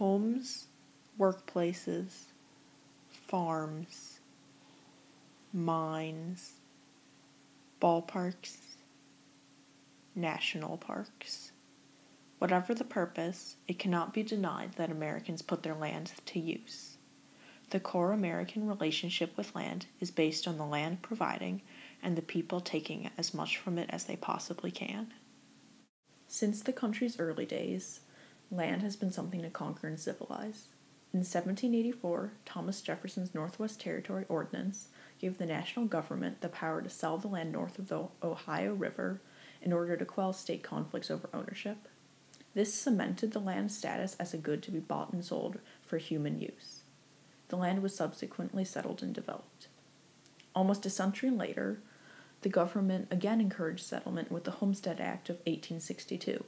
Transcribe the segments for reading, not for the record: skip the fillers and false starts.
Homes, workplaces, farms, mines, ballparks, national parks. Whatever the purpose, it cannot be denied that Americans put their land to use. The core American relationship with land is based on the land providing and the people taking as much from it as they possibly can. Since the country's early days, land has been something to conquer and civilize. In 1784, Thomas Jefferson's Northwest Territory Ordinance gave the national government the power to sell the land north of the Ohio River in order to quell state conflicts over ownership. This cemented the land's status as a good to be bought and sold for human use. The land was subsequently settled and developed. Almost a century later, the government again encouraged settlement with the Homestead Act of 1862.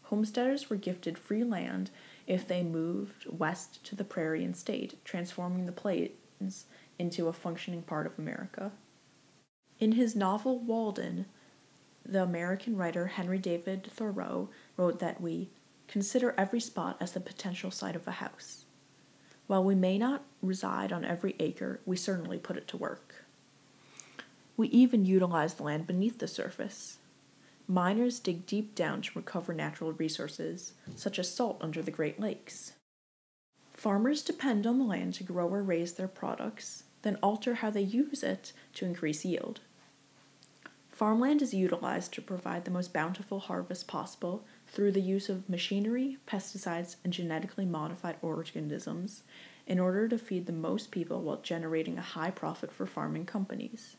Homesteaders were gifted free land if they moved west to the prairie and stayed, transforming the plains into a functioning part of America. In his novel Walden, the American writer Henry David Thoreau wrote that we consider every spot as the potential site of a house. While we may not reside on every acre, we certainly put it to work. We even utilize the land beneath the surface. Miners dig deep down to recover natural resources, such as salt under the Great Lakes. Farmers depend on the land to grow or raise their products, then alter how they use it to increase yield. Farmland is utilized to provide the most bountiful harvest possible through the use of machinery, pesticides, and genetically modified organisms in order to feed the most people while generating a high profit for farming companies.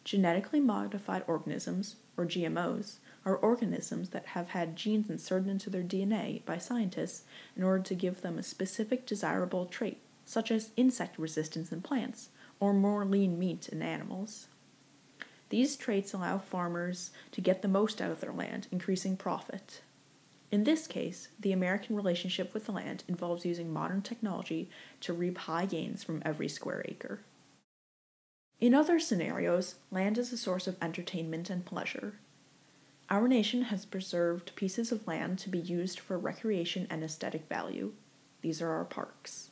Genetically modified organisms, or GMOs, are organisms that have had genes inserted into their DNA by scientists in order to give them a specific desirable trait, such as insect resistance in plants or more lean meat in animals. These traits allow farmers to get the most out of their land, increasing profit. In this case, the American relationship with the land involves using modern technology to reap high gains from every square acre. In other scenarios, land is a source of entertainment and pleasure. Our nation has preserved pieces of land to be used for recreation and aesthetic value. These are our parks.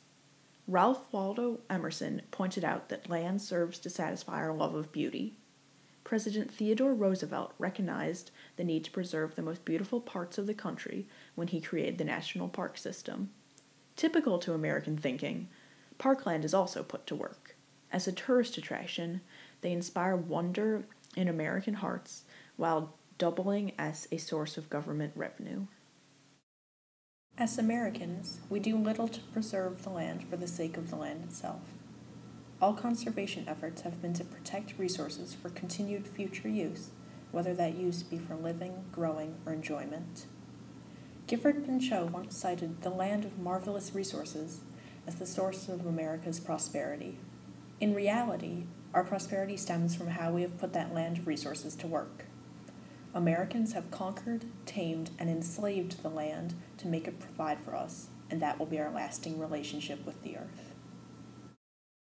Ralph Waldo Emerson pointed out that land serves to satisfy our love of beauty. President Theodore Roosevelt recognized the need to preserve the most beautiful parts of the country when he created the national park system. Typical to American thinking, parkland is also put to work. As a tourist attraction, they inspire wonder in American hearts while doubling as a source of government revenue. As Americans, we do little to preserve the land for the sake of the land itself. All conservation efforts have been to protect resources for continued future use, whether that use be for living, growing, or enjoyment. Gifford Pinchot once cited the land of marvelous resources as the source of America's prosperity. In reality, our prosperity stems from how we have put that land of resources to work. Americans have conquered, tamed, and enslaved the land to make it provide for us, and that will be our lasting relationship with the earth.